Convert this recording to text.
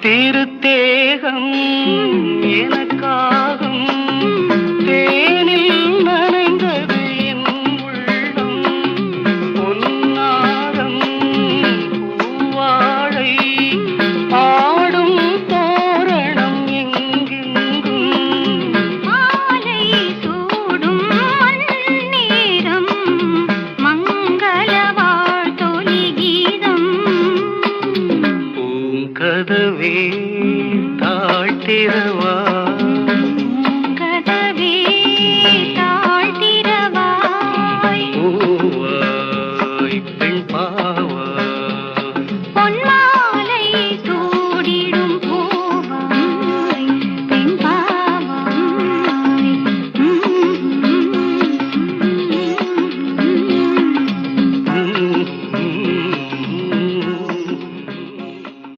திருத்தேகம் எனக்காகும் தேனில் நனைந்தது என் உள்ளம் பொன்னாரம் பூவாழை ஆடும் தோரணம் எங்கெங்கும் மாலை சூடும் நேரம் மங்கள வாழ்த்தொலி கீதம் பூங்கதவே தாழ்த்திரவா